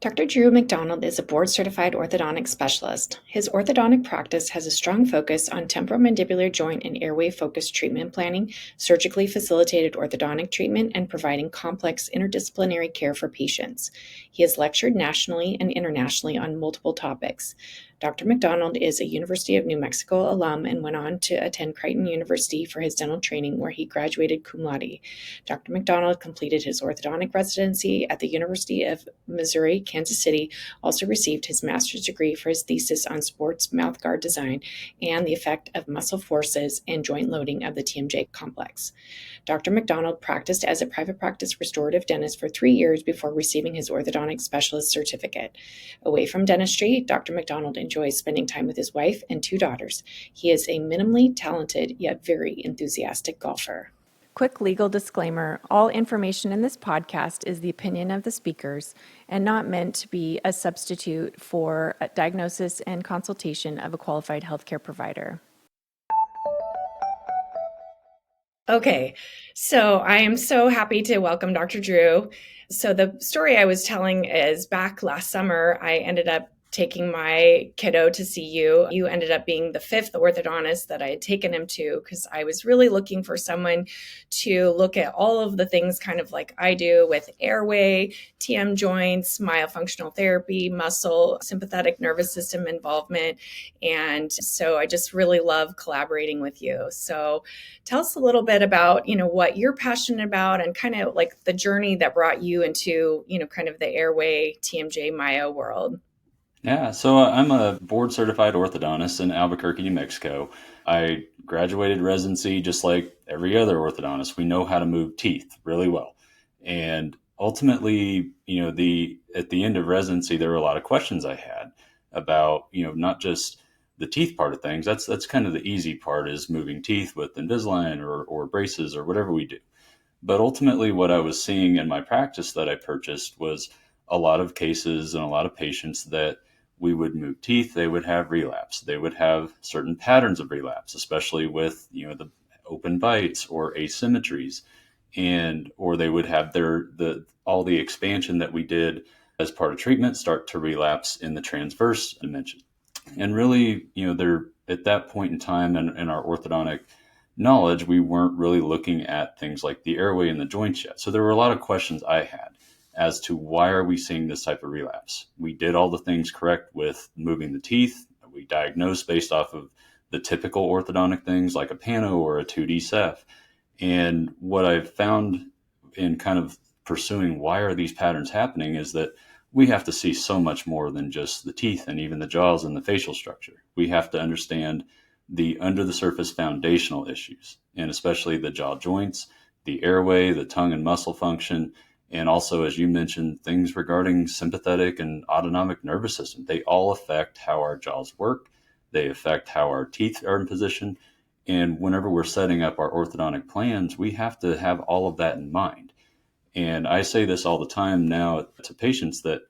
Dr. Drew McDonald is a board-certified orthodontic specialist. His orthodontic practice has a strong focus on temporomandibular joint and airway-focused treatment planning, surgically facilitated orthodontic treatment, and providing complex interdisciplinary care for patients. He has lectured nationally and internationally on multiple topics. Dr. McDonald is a University of New Mexico alum and went on to attend Creighton University for his dental training, where he graduated cum laude. Dr. McDonald completed his orthodontic residency at the University of Missouri, Kansas City, also received his master's degree for his thesis on sports mouthguard design and the effect of muscle forces and joint loading of the TMJ complex. Dr. McDonald practiced as a private practice restorative dentist for 3 years before receiving his orthodontic specialist certificate. Away from dentistry, Dr. McDonald enjoys spending time with his wife and 2 daughters. He is a minimally talented yet very enthusiastic golfer. Quick legal disclaimer: all information in this podcast is the opinion of the speakers and not meant to be a substitute for a diagnosis and consultation of a qualified healthcare provider. Okay, so I am so happy to welcome Dr. Drew. So the story I was telling is back last summer, I ended up taking my kiddo to see you. You ended up being the 5th orthodontist that I had taken him to because I was really looking for someone to look at all of the things kind of like I do with airway, TM joints, myofunctional therapy, muscle, sympathetic nervous system involvement. And so I just really love collaborating with you. So tell us a little bit about, what you're passionate about and kind of like the journey that brought you into, kind of the airway TMJ myo world. Yeah, so I'm a board certified orthodontist in Albuquerque, New Mexico. I graduated residency just like every other orthodontist. We know how to move teeth really well. And ultimately, at the end of residency, there were a lot of questions I had about, not just the teeth part of things. That's kind of the easy part, is moving teeth with Invisalign or braces or whatever we do. But ultimately, what I was seeing in my practice that I purchased was a lot of cases and a lot of patients that we would move teeth, they would have relapse. They would have certain patterns of relapse, especially with, the open bites or asymmetries, or they would have all the expansion that we did as part of treatment start to relapse in the transverse dimension. And really, they're at that point in time in our orthodontic knowledge, we weren't really looking at things like the airway and the joints yet. So there were a lot of questions I had as to why are we seeing this type of relapse. We did all the things correct with moving the teeth. We diagnosed based off of the typical orthodontic things like a pano or a 2D ceph. And what I've found in kind of pursuing why are these patterns happening is that we have to see so much more than just the teeth and even the jaws and the facial structure. We have to understand the under the surface foundational issues, and especially the jaw joints, the airway, the tongue and muscle function, and also, as you mentioned, things regarding sympathetic and autonomic nervous system. They all affect how our jaws work. They affect how our teeth are in position. And whenever we're setting up our orthodontic plans, we have to have all of that in mind. And I say this all the time now to patients that,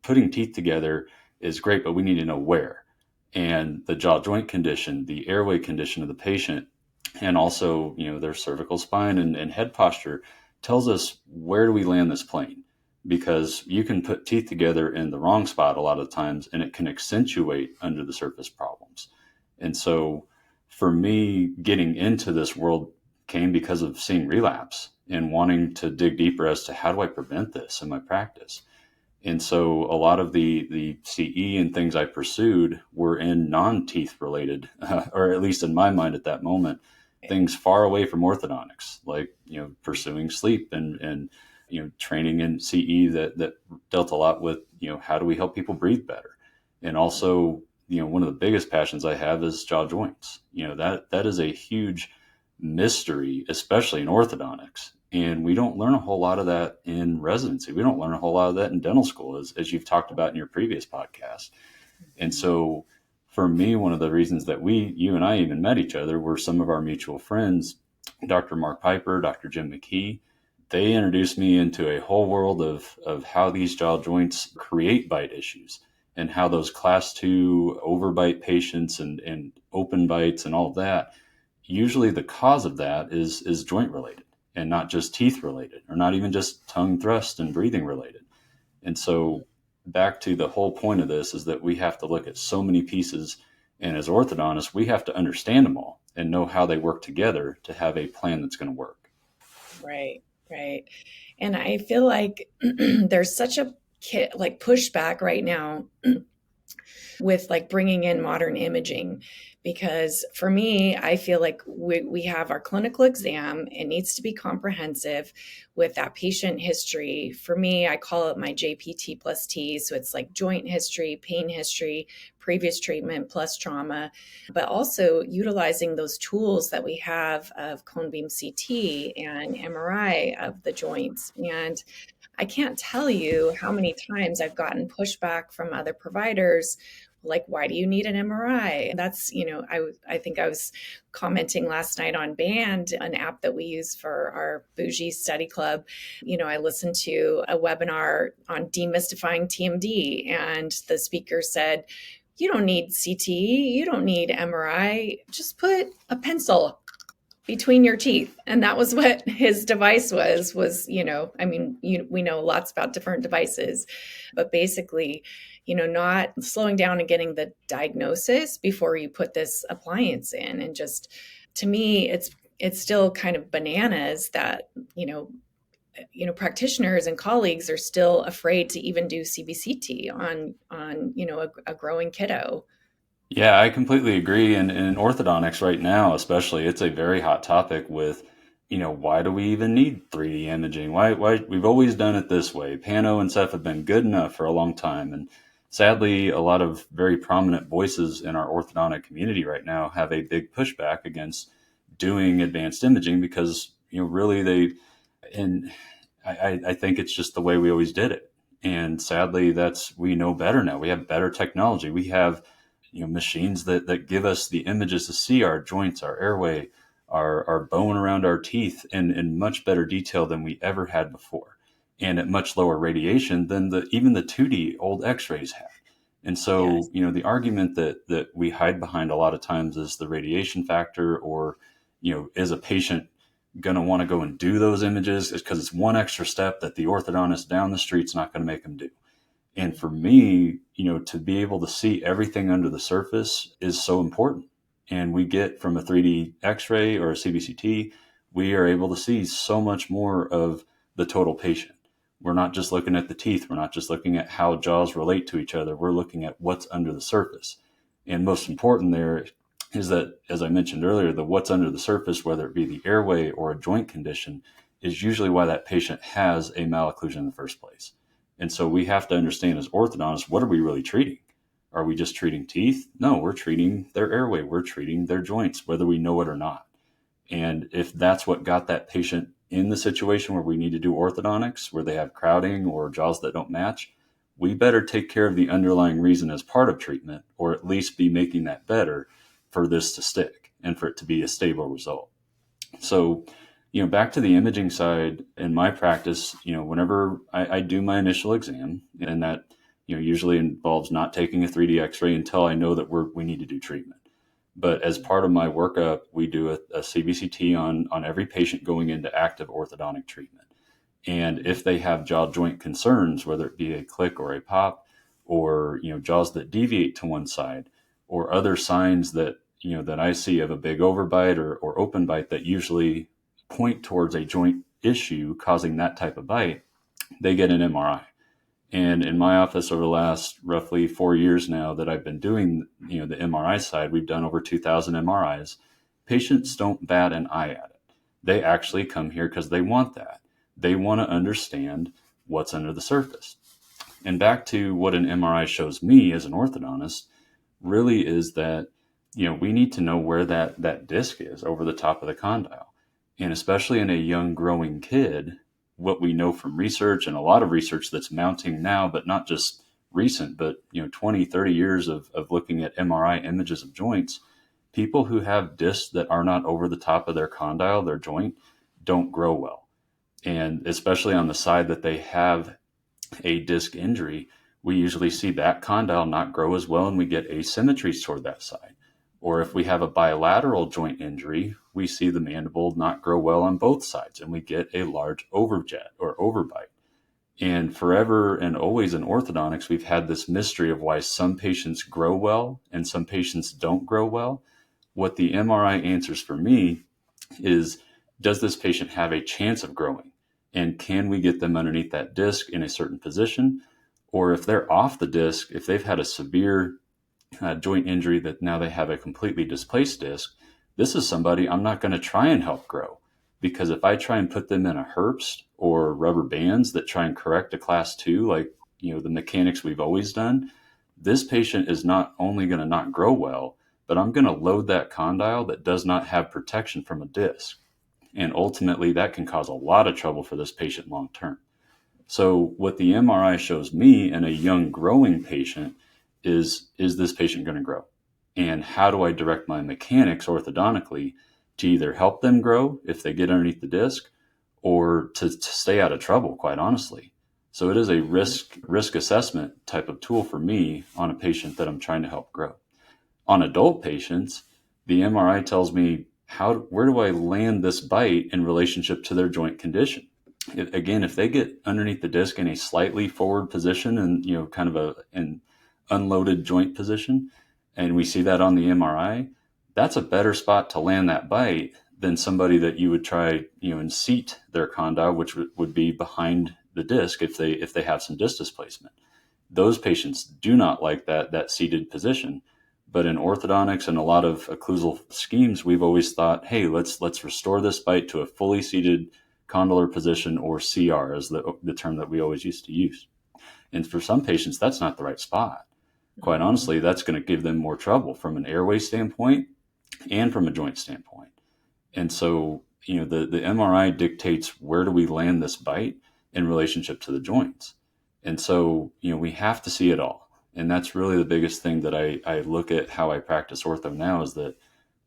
putting teeth together is great, but we need to know where. And the jaw joint condition, the airway condition of the patient, and also, their cervical spine and head posture tells us where do we land this plane, because you can put teeth together in the wrong spot a lot of times and it can accentuate under the surface problems. And so for me, getting into this world came because of seeing relapse and wanting to dig deeper as to how do I prevent this in my practice. And so a lot of the CE and things I pursued were in non-teeth related, or at least in my mind at that moment, things far away from orthodontics, like, pursuing sleep and training in CE that dealt a lot with, how do we help people breathe better? And also, one of the biggest passions I have is jaw joints. That is a huge mystery, especially in orthodontics. And we don't learn a whole lot of that in residency. We don't learn a whole lot of that in dental school, as you've talked about in your previous podcast. And so for me, one of the reasons that you and I even met each other were some of our mutual friends, Dr. Mark Piper, Dr. Jim McKee. They introduced me into a whole world of how these jaw joints create bite issues and how those class 2 overbite patients and open bites and all of that, usually the cause of that is joint related and not just teeth related, or not even just tongue thrust and breathing related. And so back to the whole point of this is that we have to look at so many pieces. And as orthodontists, we have to understand them all and know how they work together to have a plan that's going to work. Right, right. And I feel like there's such a like pushback right now with like bringing in modern imaging, because for me, I feel like we have our clinical exam. It needs to be comprehensive with that patient history. For me, I call it my JPT plus T. So it's like joint history, pain history, previous treatment plus trauma, but also utilizing those tools that we have of cone beam CT and MRI of the joints. And I can't tell you how many times I've gotten pushback from other providers, like, why do you need an MRI? That's, I think I was commenting last night on Band, an app that we use for our bougie study club. I listened to a webinar on demystifying TMD, and the speaker said, you don't need CT, you don't need MRI, just put a pencil between your teeth. And that was what his device was, we know lots about different devices, but basically, not slowing down and getting the diagnosis before you put this appliance in. And just, to me, it's still kind of bananas that, practitioners and colleagues are still afraid to even do CBCT on a growing kiddo. Yeah, I completely agree. And in orthodontics right now, especially, it's a very hot topic with, why do we even need 3D imaging? Why we've always done it this way. Pano and Ceph have been good enough for a long time. And sadly, a lot of very prominent voices in our orthodontic community right now have a big pushback against doing advanced imaging because, really and I think it's just the way we always did it. And sadly, we know better now. We have better technology. We have machines that give us the images to see our joints, our airway, our bone around our teeth in much better detail than we ever had before, and at much lower radiation than even the 2D old x-rays have. And Yes. so, the argument that we hide behind a lot of times is the radiation factor, or, is a patient going to want to go and do those images because it's one extra step that the orthodontist down the street's not going to make them do. And for me, to be able to see everything under the surface is so important. And we get from a 3D X-ray or a CBCT, we are able to see so much more of the total patient. We're not just looking at the teeth. We're not just looking at how jaws relate to each other. We're looking at what's under the surface. And most important there is that, as I mentioned earlier, the what's under the surface, whether it be the airway or a joint condition, is usually why that patient has a malocclusion in the first place. And so we have to understand as orthodontists, what are we really treating? Are we just treating teeth? No, we're treating their airway. We're treating their joints, whether we know it or not. And if that's what got that patient in the situation where we need to do orthodontics, where they have crowding or jaws that don't match, we better take care of the underlying reason as part of treatment, or at least be making that better for this to stick and for it to be a stable result. So, back to the imaging side in my practice, whenever I do my initial exam, and that, usually involves not taking a 3D x-ray until I know that we need to do treatment. But as part of my workup, we do a CBCT on every patient going into active orthodontic treatment. And if they have jaw joint concerns, whether it be a click or a pop, or, jaws that deviate to one side, or other signs that, that I see of a big overbite or open bite that usually point towards a joint issue causing that type of bite, they get an MRI. And in my office over the last roughly 4 years now that I've been doing, the MRI side, we've done over 2,000 MRIs. Patients don't bat an eye at it. They actually come here because they want that. They want to understand what's under the surface. And back to what an MRI shows me as an orthodontist really is that, we need to know where that disc is over the top of the condyle. And especially in a young growing kid, what we know from research, and a lot of research that's mounting now, but not just recent, but 20, 30 years of looking at MRI images of joints, people who have discs that are not over the top of their condyle, their joint, don't grow well. And especially on the side that they have a disc injury, we usually see that condyle not grow as well, and we get asymmetries toward that side. Or if we have a bilateral joint injury, we see the mandible not grow well on both sides, and we get a large overjet or overbite. And forever and always in orthodontics, we've had this mystery of why some patients grow well and some patients don't grow well. What the MRI answers for me is, does this patient have a chance of growing? And can we get them underneath that disc in a certain position? Or if they're off the disc, if they've had a severe joint injury that now they have a completely displaced disc, this is somebody I'm not going to try and help grow. Because if I try and put them in a Herbst or rubber bands that try and correct a class 2, like the mechanics we've always done, this patient is not only going to not grow well, but I'm going to load that condyle that does not have protection from a disc. And ultimately, that can cause a lot of trouble for this patient long term. So, what the MRI shows me in a young growing patient is this patient going to grow? And how do I direct my mechanics orthodontically to either help them grow if they get underneath the disc, or to stay out of trouble, quite honestly? So it is a risk assessment type of tool for me on a patient that I'm trying to help grow. On adult patients, the MRI tells me where do I land this bite in relationship to their joint condition. If they get underneath the disc in a slightly forward position and kind of an unloaded joint position, and we see that on the MRI, that's a better spot to land that bite than somebody that you would try and seat their condyle, which would be behind the disc if they have some disc displacement. Those patients do not like that seated position. But in orthodontics and a lot of occlusal schemes, we've always thought, hey, let's restore this bite to a fully seated condylar position, or CR is the term that we always used to use. And for some patients, that's not the right spot. Quite honestly, that's going to give them more trouble from an airway standpoint and from a joint standpoint. And so, the MRI dictates where do we land this bite in relationship to the joints. And so, we have to see it all. And that's really the biggest thing that I look at how I practice ortho now, is that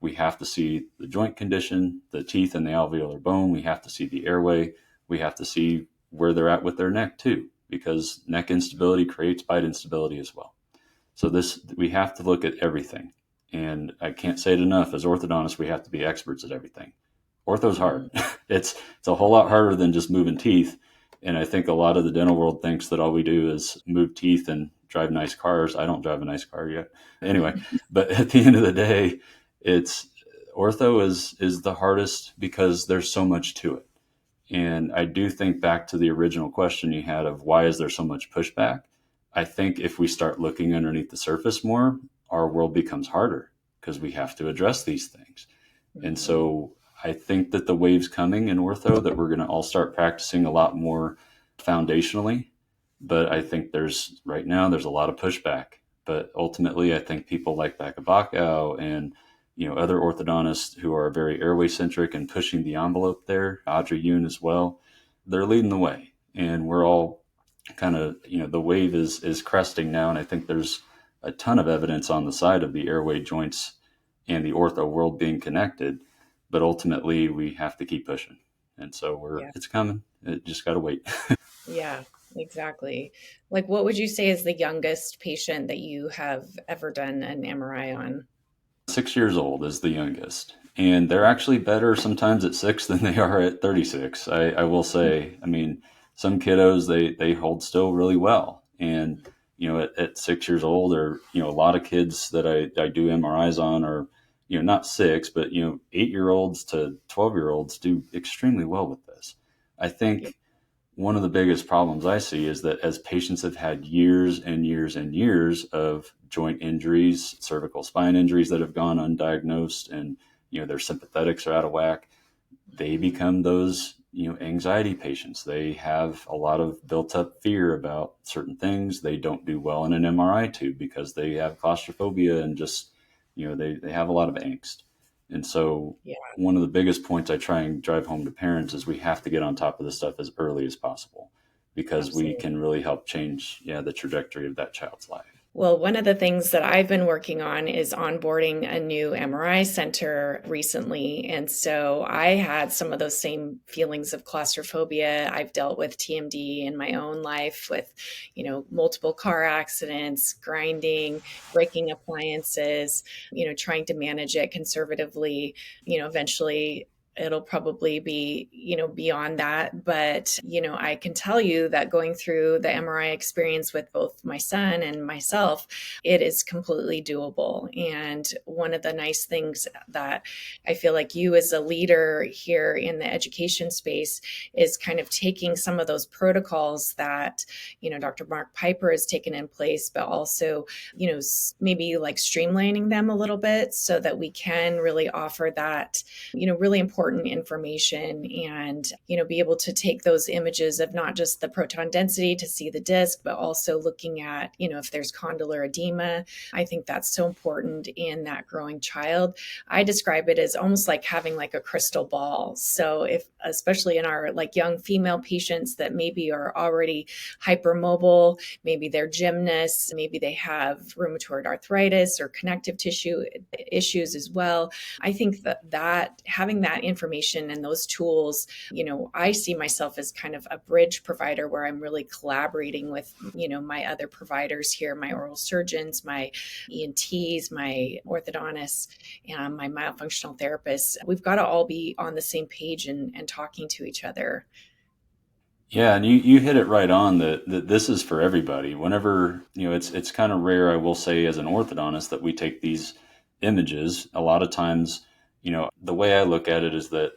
we have to see the joint condition, the teeth and the alveolar bone. We have to see the airway. We have to see where they're at with their neck too, because neck instability creates bite instability as well. So we have to look at everything. And I can't say it enough, as orthodontists, we have to be experts at everything. Ortho's hard. It's a whole lot harder than just moving teeth. And I think a lot of the dental world thinks that all we do is move teeth and drive nice cars. I don't drive a nice car yet. Anyway, but at the end of the day, it's ortho is the hardest because there's so much to it. And I do think back to the original question you had of why is there so much pushback? I think if we start looking underneath the surface more, our world becomes harder because we have to address these things. And so I think that the wave's coming in ortho that we're going to all start practicing a lot more foundationally. But I think right now there's a lot of pushback. But ultimately, I think people like Bakabakau and other orthodontists who are very airway centric and pushing the envelope there, Audrey Yoon as well, they're leading the way. And we're all kind of, the wave is cresting now. And I think there's a ton of evidence on the side of the airway joints and the ortho world being connected. But ultimately, we have to keep pushing. And so it's coming. It just got to wait. Yeah, exactly. Like, what would you say is the youngest patient that you have ever done an MRI on? 6 years old is the youngest. And they're actually better sometimes at 6 than they are at 36. I will say, I mean, some kiddos, they hold still really well. And, at 6 years old, or, a lot of kids that I do MRIs on are, not 6, but, 8-year-olds to 12-year-olds do extremely well with this. I think one of the biggest problems I see is that as patients have had years and years and years of joint injuries, cervical spine injuries that have gone undiagnosed, and their sympathetics are out of whack, they become those anxiety patients. They have a lot of built up fear about certain things. They don't do well in an MRI tube because they have claustrophobia and just they have a lot of angst. And so one of the biggest points I try and drive home to parents is we have to get on top of this stuff as early as possible, because we can really help change the trajectory of that child's life. Well, one of the things that I've been working on is onboarding a new MRI center recently. And so I had some of those same feelings of claustrophobia. I've dealt with TMD in my own life with, multiple car accidents, grinding, breaking appliances, trying to manage it conservatively, eventually it'll probably be, beyond that. But, I can tell you that going through the MRI experience with both my son and myself, it is completely doable. And one of the nice things that I feel like you as a leader here in the education space is kind of taking some of those protocols that, Dr. Mark Piper has taken in place, but also, maybe like streamlining them a little bit so that we can really offer that, really important information and, be able to take those images of not just the proton density to see the disc, but also looking at, if there's condylar edema. I think that's so important in that growing child. I describe it as almost like having like a crystal ball. So if, especially in our like young female patients that maybe are already hypermobile, maybe they're gymnasts, maybe they have rheumatoid arthritis or connective tissue issues as well. I think that having that information and those tools, I see myself as kind of a bridge provider where I'm really collaborating with, my other providers here, my oral surgeons, my ENTs, my orthodontists, and my myofunctional therapists. We've got to all be on the same page and talking to each other. Yeah, and you hit it right on that this is for everybody. Whenever, it's kind of rare, I will say, as an orthodontist, that we take these images. A lot of times, the way I look at it is that,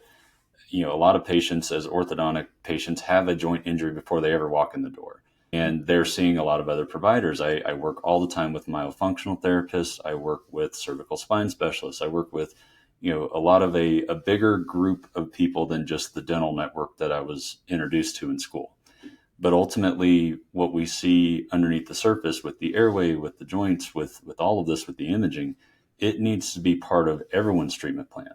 a lot of patients as orthodontic patients have a joint injury before they ever walk in the door. And they're seeing a lot of other providers. I work all the time with myofunctional therapists. I work with cervical spine specialists. I work with, a lot of a bigger group of people than just the dental network that I was introduced to in school. But ultimately, what we see underneath the surface with the airway, with the joints, with all of this, with the imaging, it needs to be part of everyone's treatment plan.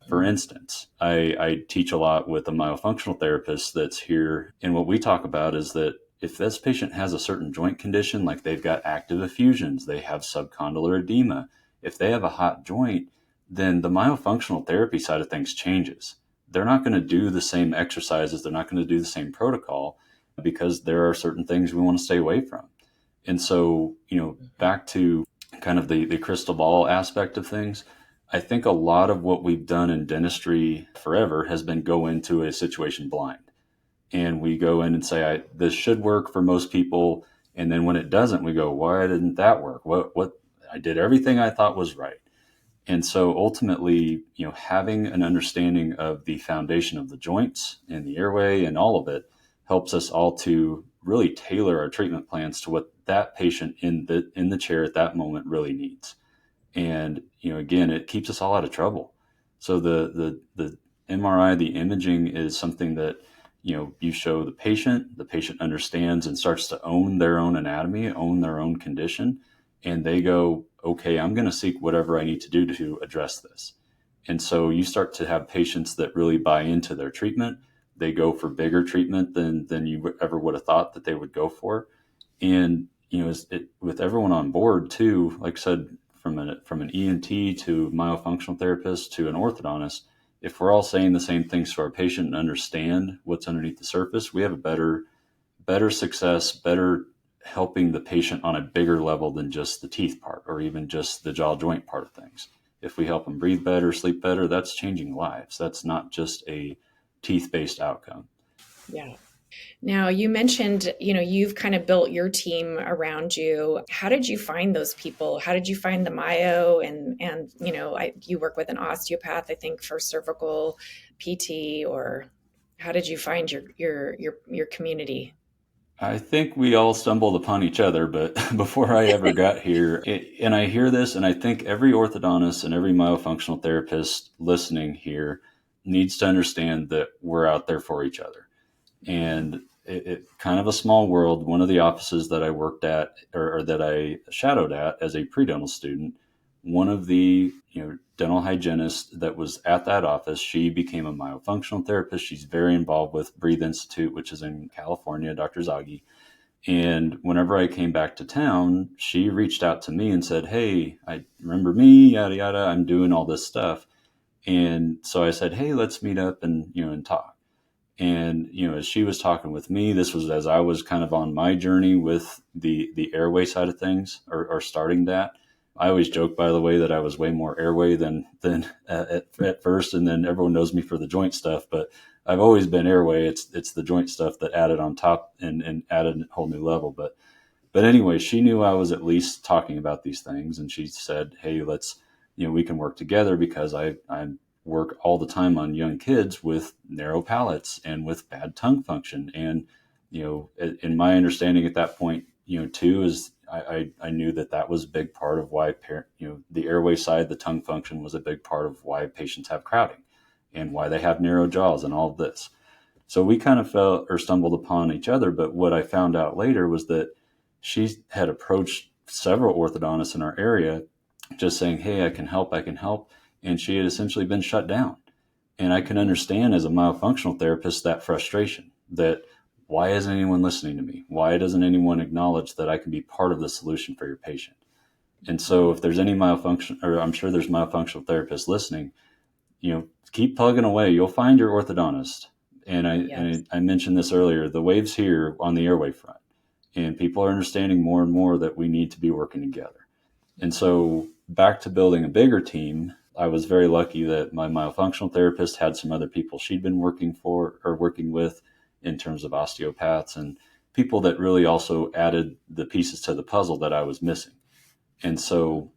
For instance, I teach a lot with a myofunctional therapist that's here. And what we talk about is that if this patient has a certain joint condition, like they've got active effusions, they have subcondylar edema, if they have a hot joint, then the myofunctional therapy side of things changes. They're not going to do the same exercises. They're not going to do the same protocol because there are certain things we want to stay away from. And so, back to kind of the crystal ball aspect of things, I think a lot of what we've done in dentistry forever has been go into a situation blind. And we go in and say, this should work for most people. And then when it doesn't, we go, why didn't that work? What I did everything I thought was right. And so ultimately, having an understanding of the foundation of the joints and the airway and all of it helps us all to really tailor our treatment plans to what that patient in the chair at that moment really needs. And, again, it keeps us all out of trouble. So the MRI, the imaging is something that, you show the patient understands and starts to own their own anatomy, own their own condition. And they go, okay, I'm going to seek whatever I need to do to address this. And so you start to have patients that really buy into their treatment. They go for bigger treatment than you ever would have thought that they would go for. And, with everyone on board too, like I said, from an ENT to myofunctional therapist to an orthodontist, if we're all saying the same things to our patient and understand what's underneath the surface, we have a better success, better helping the patient on a bigger level than just the teeth part or even just the jaw joint part of things. If we help them breathe better, sleep better, that's changing lives. That's not just a teeth-based outcome. Yeah. Now, you mentioned, you've kind of built your team around you. How did you find those people? How did you find the myo? And you work with an osteopath, I think, for cervical PT, or how did you find your community? I think we all stumbled upon each other, but before I ever got here, and I hear this, and I think every orthodontist and every myofunctional therapist listening here needs to understand that we're out there for each other. And it kind of a small world. One of the offices that I worked at or that I shadowed at as a pre-dental student, one of the dental hygienists that was at that office, she became a myofunctional therapist. She's very involved with Breathe Institute, which is in California, Dr. Zaghi. And whenever I came back to town, she reached out to me and said, hey, I remember me, yada, yada, I'm doing all this stuff. And so I said, hey, let's meet up and talk. And, as she was talking with me, this was as I was kind of on my journey with the airway side of things or starting that. I always joke, by the way, that I was way more airway than at first, and then everyone knows me for the joint stuff. But I've always been airway. It's the joint stuff that added on top and added a whole new level. But anyway, she knew I was at least talking about these things, and she said, "Hey, let's, we can work together because I work all the time on young kids with narrow palates and with bad tongue function." And in my understanding at that point, too, is I knew that was a big part of why the airway side, the tongue function was a big part of why patients have crowding and why they have narrow jaws and all of this. So we kind of fell or stumbled upon each other. But what I found out later was that she had approached several orthodontists in our area just saying, "Hey, I can help, I can help." And she had essentially been shut down. And I can understand as a myofunctional therapist that frustration that why isn't anyone listening to me? Why doesn't anyone acknowledge that I can be part of the solution for your patient? And so if there's any myofunction, or I'm sure there's myofunctional therapists listening, keep plugging away. You'll find your orthodontist. And I mentioned this earlier, the wave's here on the airway front. And people are understanding more and more that we need to be working together. And so back to building a bigger team, I was very lucky that my myofunctional therapist had some other people she'd been working with in terms of osteopaths and people that really also added the pieces to the puzzle that I was missing. And so,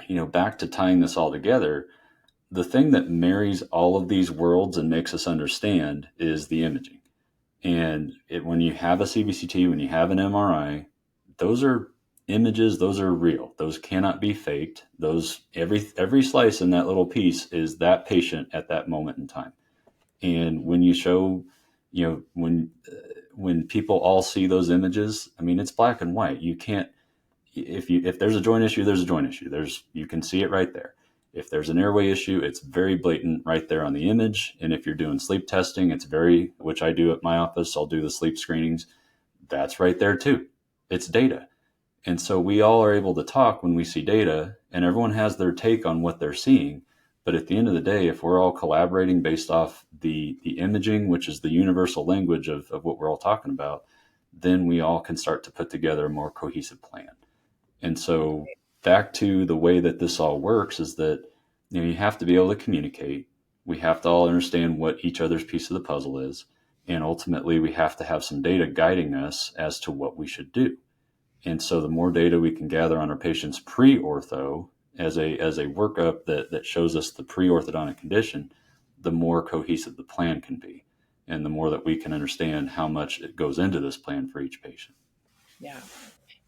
back to tying this all together, the thing that marries all of these worlds and makes us understand is the imaging. And when you have a CBCT, when you have an MRI, those are images, those are real. Those cannot be faked. Those every slice in that little piece is that patient at that moment in time. And when you show, when people all see those images, I mean, it's black and white. You can't, if there's a joint issue, there's a joint issue. You can see it right there. If there's an airway issue, it's very blatant right there on the image. And if you're doing sleep testing, which I do at my office, I'll do the sleep screenings. That's right there too. It's data. And so we all are able to talk when we see data, and everyone has their take on what they're seeing. But at the end of the day, if we're all collaborating based off the imaging, which is the universal language of what we're all talking about, then we all can start to put together a more cohesive plan. And so back to the way that this all works is that, you have to be able to communicate. We have to all understand what each other's piece of the puzzle is. And ultimately, we have to have some data guiding us as to what we should do. And so the more data we can gather on our patients pre-ortho as a workup that shows us the pre-orthodontic condition, the more cohesive the plan can be. And the more that we can understand how much it goes into this plan for each patient. Yeah.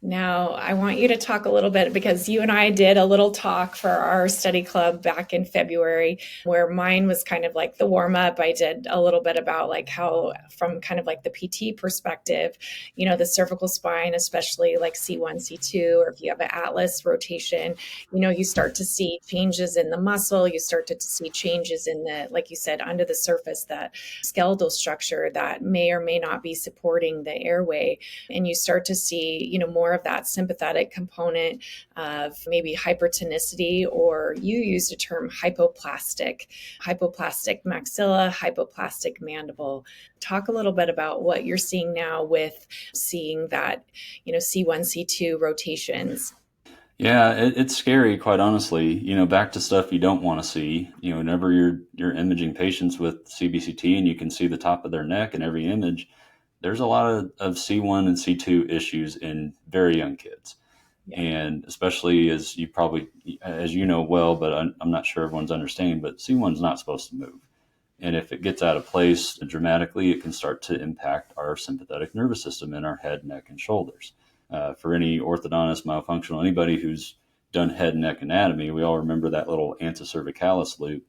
Now, I want you to talk a little bit, because you and I did a little talk for our study club back in February, where mine was kind of like the warm up. I did a little bit about like how, from kind of like the PT perspective, the cervical spine, especially like C1, C2, or if you have an atlas rotation, you start to see changes in the muscle. You start to see changes in the, like you said, under the surface, that skeletal structure that may or may not be supporting the airway. And you start to see, more of that sympathetic component of maybe hypertonicity, or you used a term hypoplastic maxilla, hypoplastic mandible. Talk a little bit about what you're seeing now with seeing that, C1, C2 rotations. Yeah, it's scary, quite honestly. Back to stuff you don't want to see. Whenever you're imaging patients with CBCT and you can see the top of their neck in every image, there's a lot of C1 and C2 issues in very young kids. Yeah. And especially as you know well, but I'm not sure everyone's understanding, but C1 is not supposed to move. And if it gets out of place dramatically, it can start to impact our sympathetic nervous system in our head, neck, and shoulders. For any orthodontist, myofunctional, anybody who's done head and neck anatomy, we all remember that little antecervicalis loop.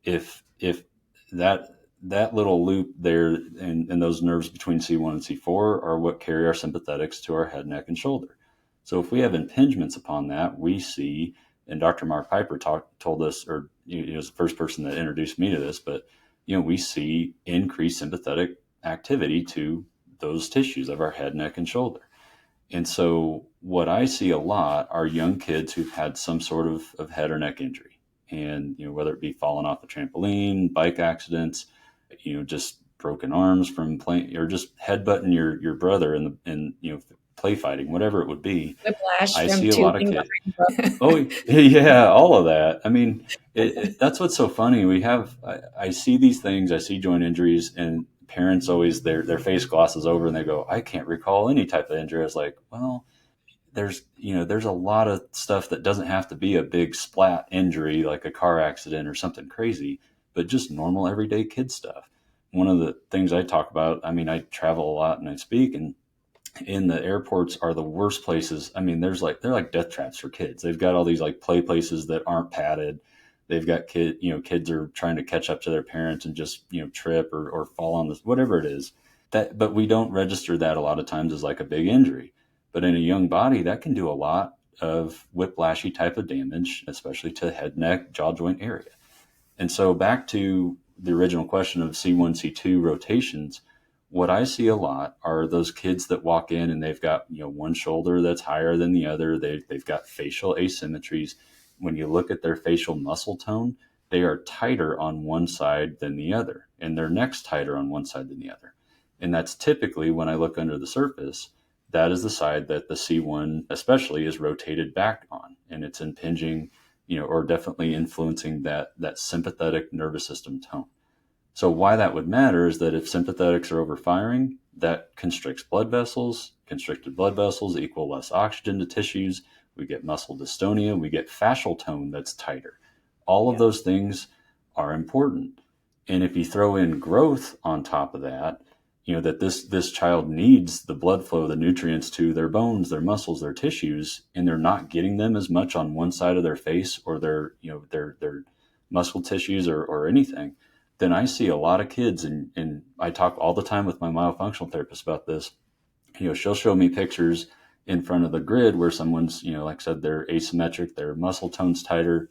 If that little loop there and those nerves between C1 and C4 are what carry our sympathetics to our head, neck, and shoulder. So if we have impingements upon that, we see, and Dr. Mark Piper told us, or he was the first person that introduced me to this, but we see increased sympathetic activity to those tissues of our head, neck, and shoulder. And so what I see a lot are young kids who've had some sort of head or neck injury. And, whether it be falling off a trampoline, bike accidents, just broken arms from playing, or just headbutting your brother in play fighting, whatever it would be. Whiplash I from see a lot of tubing kids. behind. Oh, yeah, all of that. I mean, that's what's so funny. I see these things, I see joint injuries, and parents always, their face glosses over and they go, I can't recall any type of injury. I was like, well, there's a lot of stuff that doesn't have to be a big splat injury like a car accident or something crazy, but just normal everyday kid stuff. One of the things I talk about, I mean, I travel a lot and I speak, and in the airports are the worst places. I mean, they're like death traps for kids. They've got all these like play places that aren't padded. They've got kids are trying to catch up to their parents and just, trip or fall on this, whatever it is. But we don't register that a lot of times as like a big injury. But in a young body, that can do a lot of whiplashy type of damage, especially to head, neck, jaw joint area. And so back to the original question of C1, C2 rotations, what I see a lot are those kids that walk in and they've got, one shoulder that's higher than the other. They've got facial asymmetries. When you look at their facial muscle tone, they are tighter on one side than the other, and their neck's tighter on one side than the other. And that's typically, when I look under the surface, that is the side that the C1 especially is rotated back on, and it's impinging, or definitely influencing that sympathetic nervous system tone. So why that would matter is that if sympathetics are overfiring, that constricts blood vessels. Constricted blood vessels equal less oxygen to tissues. We get muscle dystonia. We get fascial tone that's tighter. All of those things are important. And if you throw in growth on top of that, that this child needs the blood flow, the nutrients to their bones, their muscles, their tissues, and they're not getting them as much on one side of their face or their muscle tissues or anything, then I see a lot of kids, and I talk all the time with my myofunctional therapist about this. She'll show me pictures in front of the grid where someone's, like I said, they're asymmetric, their muscle tone's tighter,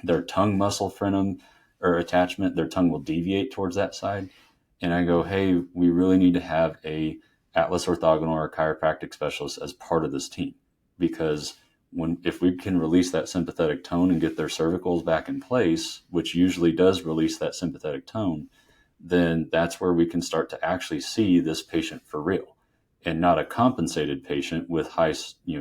their tongue muscle frenum or attachment, their tongue will deviate towards that side. And I go, hey, we really need to have a Atlas orthogonal or chiropractic specialist as part of this team, because if we can release that sympathetic tone and get their cervicals back in place, which usually does release that sympathetic tone, then that's where we can start to actually see this patient for real, and not a compensated patient with high,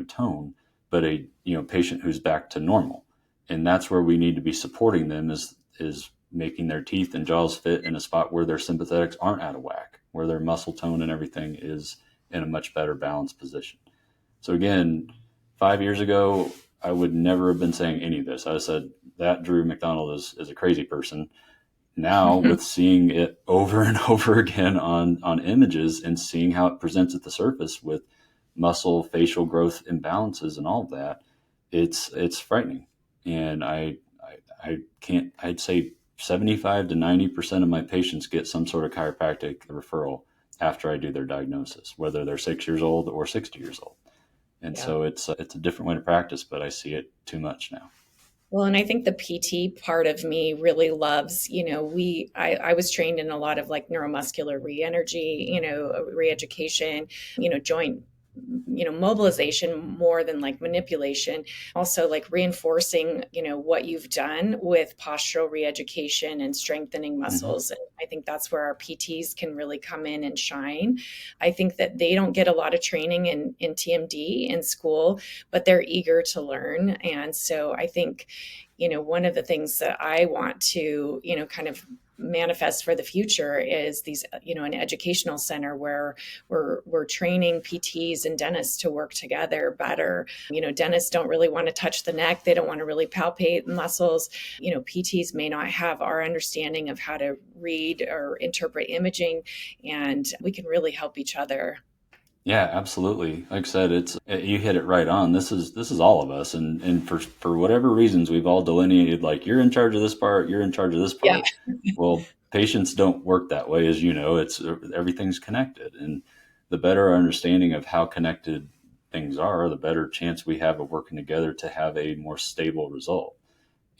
tone, but a, patient who's back to normal. And that's where we need to be supporting them is making their teeth and jaws fit in a spot where their sympathetics aren't out of whack, where their muscle tone and everything is in a much better balanced position. So again, 5 years ago, I would never have been saying any of this. I said that Drew McDonald is a crazy person. Now, with seeing it over and over again on images and seeing how it presents at the surface with muscle, facial growth imbalances and all of that, it's frightening. And I'd say 75 to 90% of my patients get some sort of chiropractic referral after I do their diagnosis, whether they're 6 years old or 60 years old. And so it's a different way to practice, but I see it too much now. Well, and I think the PT part of me really loves, I was trained in a lot of like neuromuscular re-energy, re-education, joint mobilization more than like manipulation. Also like reinforcing, what you've done with postural re-education and strengthening muscles. And I think that's where our PTs can really come in and shine. I think that they don't get a lot of training in TMD in school, but they're eager to learn. And so I think, one of the things that I want to, kind of manifest for the future is these, an educational center where we're training PTs and dentists to work together better. Dentists don't really want to touch the neck. They don't want to really palpate muscles. PTs may not have our understanding of how to read or interpret imaging, and we can really help each other. Yeah, absolutely. Like I said, you hit it right on. This is all of us, and for whatever reasons, we've all delineated like you're in charge of this part, you're in charge of this part. Yeah. Well, patients don't work that way, as you know. It's everything's connected, and the better our understanding of how connected things are, the better chance we have of working together to have a more stable result.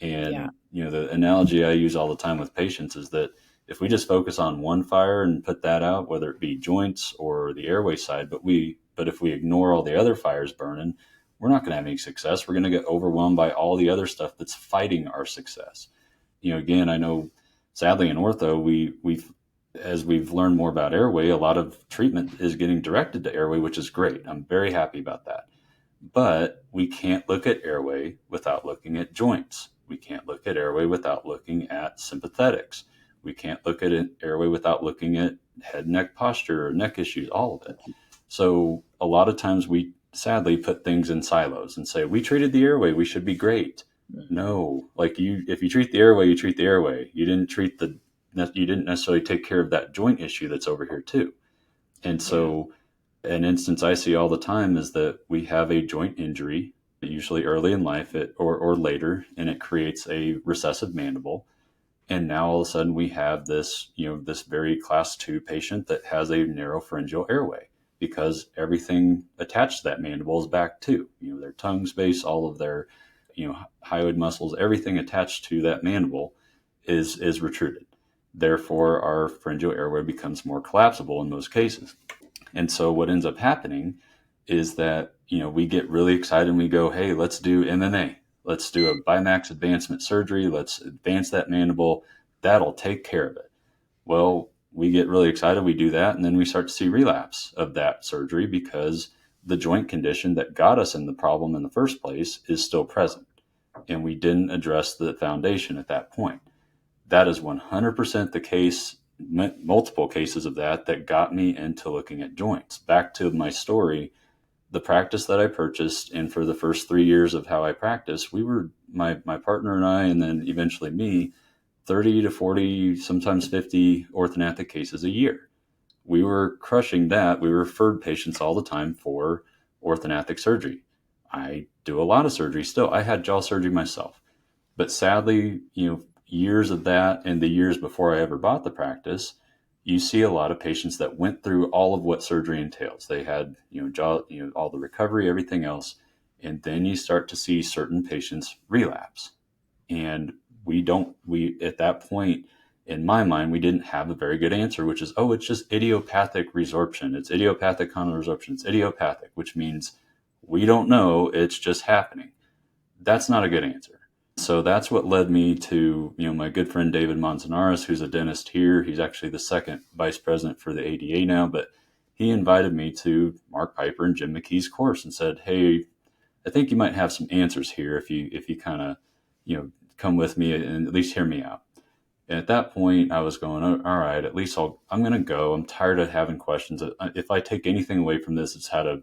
And the analogy I use all the time with patients is that if we just focus on one fire and put that out, whether it be joints or the airway side, but if we ignore all the other fires burning, we're not going to have any success. We're going to get overwhelmed by all the other stuff that's fighting our success. Again, I know sadly in ortho, As we've learned more about airway, a lot of treatment is getting directed to airway, which is great. I'm very happy about that. But we can't look at airway without looking at joints. We can't look at airway without looking at sympathetics. We can't look at airway without looking at head and neck posture or neck issues, all of it. So a lot of times we sadly put things in silos and say, we treated the airway, we should be great. No, like if you treat the airway, you treat the airway. You didn't necessarily take care of that joint issue that's over here too. And so an instance I see all the time is that we have a joint injury, usually early in life or later, and it creates a recessive mandible. And now all of a sudden we have this, this very class 2 patient that has a narrow pharyngeal airway because everything attached to that mandible is back too. Their tongue space, all of their, hyoid muscles, everything attached to that mandible is retruded. Therefore, our pharyngeal airway becomes more collapsible in most cases. And so what ends up happening is that, we get really excited and we go, hey, let's do MMA. Let's do a Bimax advancement surgery. Let's advance that mandible. That'll take care of it. Well, we get really excited. We do that. And then we start to see relapse of that surgery because the joint condition that got us in the problem in the first place is still present. And we didn't address the foundation at that point. That is 100% the case, multiple cases of that got me into looking at joints. Back to my story, the practice that I purchased, and for the first 3 years of how I practiced, we were, my partner and I, and then eventually me, 30 to 40, sometimes 50 orthodontic cases a year. We were crushing that. We referred patients all the time for orthodontic surgery. I do a lot of surgery still. I had jaw surgery myself. But sadly, years of that and the years before I ever bought the practice, you see a lot of patients that went through all of what surgery entails. They had, jaw, all the recovery, everything else. And then you start to see certain patients relapse. And we at that point, in my mind, we didn't have a very good answer, which is, it's just idiopathic resorption. It's idiopathic condylar resorption. It's idiopathic, which means we don't know. It's just happening. That's not a good answer. So that's what led me to, my good friend David Manzanares, who's a dentist here. He's actually the second vice president for the ADA now, but he invited me to Mark Piper and Jim McKee's course and said, hey, I think you might have some answers here if you kind of, come with me and at least hear me out. And at that point, I was going, all right, at least I'm going to go. I'm tired of having questions. If I take anything away from this, it's how to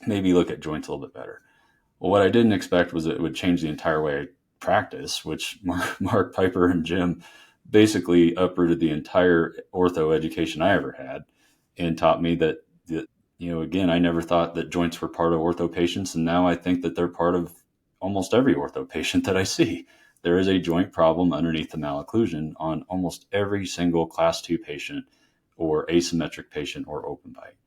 maybe look at joints a little bit better. Well, what I didn't expect was it would change the entire way I practice, which Mark Piper and Jim basically uprooted the entire ortho education I ever had and taught me that, again, I never thought that joints were part of ortho patients. And now I think that they're part of almost every ortho patient that I see. There is a joint problem underneath the malocclusion on almost every single class 2 patient or asymmetric patient or open bite,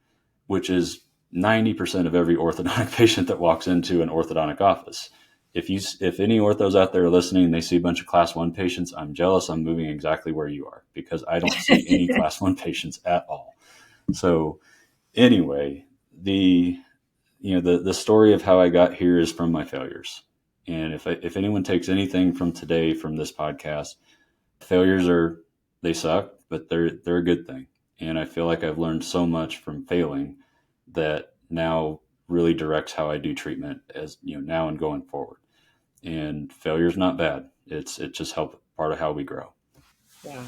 which is 90% of every orthodontic patient that walks into an orthodontic office. If any orthos out there are listening and they see a bunch of class 1 patients, I'm jealous. I'm moving exactly where you are because I don't see any class 1 patients at all. So anyway, the story of how I got here is from my failures. And if anyone takes anything from today from this podcast, failures they suck, but they're a good thing. And I feel like I've learned so much from failing that now really directs how I do treatment as now and going forward. And failure's not bad. It just part of how we grow. Yeah.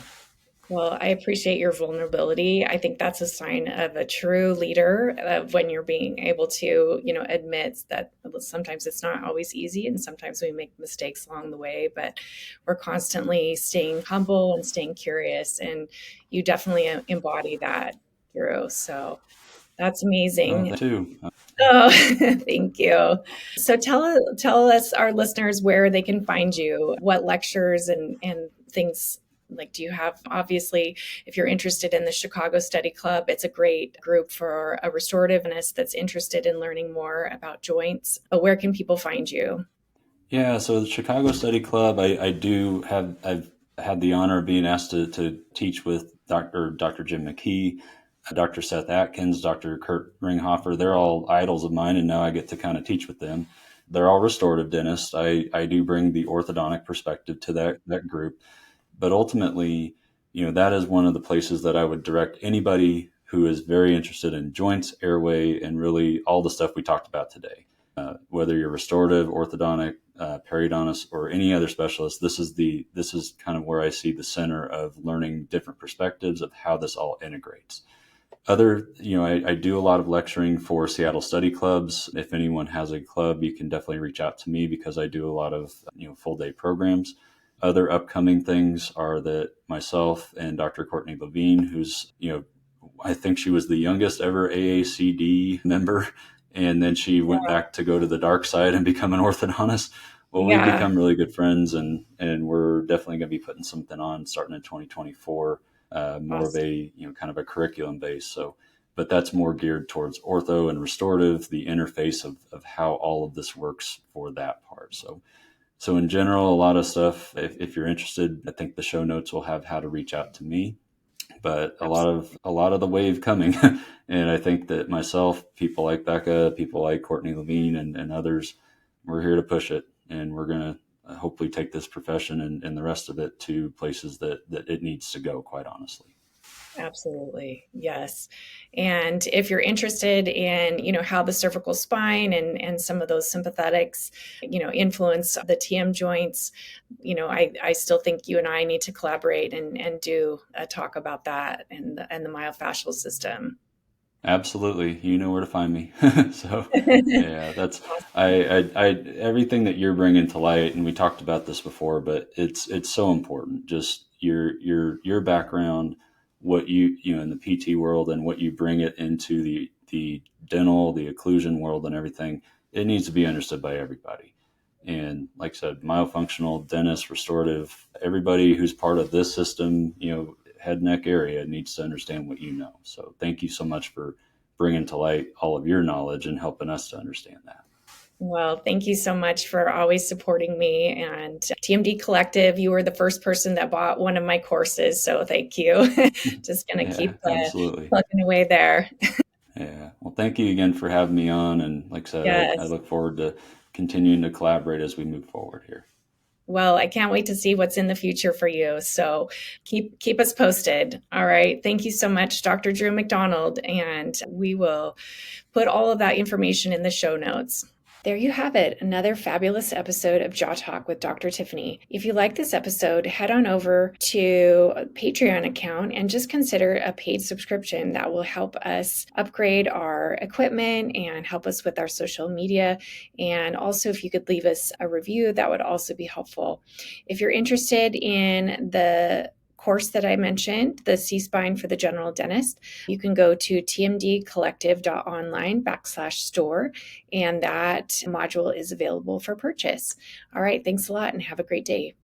Well, I appreciate your vulnerability. I think that's a sign of a true leader when you're being able to, admit that sometimes it's not always easy and sometimes we make mistakes along the way, but we're constantly staying humble and staying curious. And you definitely embody that through. So that's amazing. Too. Oh, thank you. So tell us, our listeners, where they can find you, what lectures and things. Like, do you have, obviously, if you're interested in the Chicago Study Club, it's a great group for a restorativist that's interested in learning more about joints. But where can people find you? Yeah, so the Chicago Study Club, I've had the honor of being asked to teach with Dr. Jim McKee, Dr. Seth Atkins, Dr. Kurt Ringhofer. They're all idols of mine, and now I get to kind of teach with them. They're all restorative dentists. I do bring the orthodontic perspective to that group. But ultimately, that is one of the places that I would direct anybody who is very interested in joints, airway, and really all the stuff we talked about today. Whether you're restorative, orthodontic, periodontist, or any other specialist, this is kind of where I see the center of learning different perspectives of how this all integrates. I do a lot of lecturing for Seattle study clubs. If anyone has a club, you can definitely reach out to me because I do a lot of full day programs. Other upcoming things are that myself and Dr. Courtney Levine, who's I think she was the youngest ever AACD member, and then she went back to go to the dark side and become an orthodontist. Well, we've Yeah, become really good friends, and we're definitely going to be putting something on starting in 2024. More of awesome. a kind of a curriculum base. So, but that's more geared towards ortho and restorative, the interface of how all of this works for that part. So in general, a lot of stuff. If you're interested, I think the show notes will have how to reach out to me. But Absolutely. a lot of the wave coming, and I think that myself, people like Becca, people like Courtney Levine, and others, we're here to push it, and we're gonna hopefully take this profession and the rest of it to places that it needs to go. Quite honestly. Absolutely. Yes. And if you're interested in, how the cervical spine and some of those sympathetics, influence the TM joints, I still think you and I need to collaborate and do a talk about that and the myofascial system. Absolutely. You know where to find me. So, yeah, that's Awesome. I everything that you're bringing to light, and we talked about this before, but it's so important. Just your background, what in the PT world, and what you bring it into the dental, the occlusion world, and everything. It needs to be understood by everybody. And like I said, myofunctional, dentist, restorative, everybody who's part of this system, head neck area needs to understand what you know. So thank you so much for bringing to light all of your knowledge and helping us to understand that. Well, thank you so much for always supporting me. And TMD Collective, you were the first person that bought one of my courses. So thank you. Just going to Yeah, keep absolutely. plugging away there. Yeah. Well, thank you again for having me on. And like I said, I Yes. look forward to continuing to collaborate as we move forward here. Well, I can't wait to see what's in the future for you. So keep us posted. All right. Thank you so much, Dr. Drew McDonald. And we will put all of that information in the show notes. There you have it, another fabulous episode of Jaw Talk with Dr. Tiffany. If you like this episode, head on over to a Patreon account and just consider a paid subscription that will help us upgrade our equipment and help us with our social media. And also, if you could leave us a review, that would also be helpful. If you're interested in the course that I mentioned, the C-Spine for the General Dentist, you can go to tmdcollective.online/store, and that module is available for purchase. All right, thanks a lot and have a great day.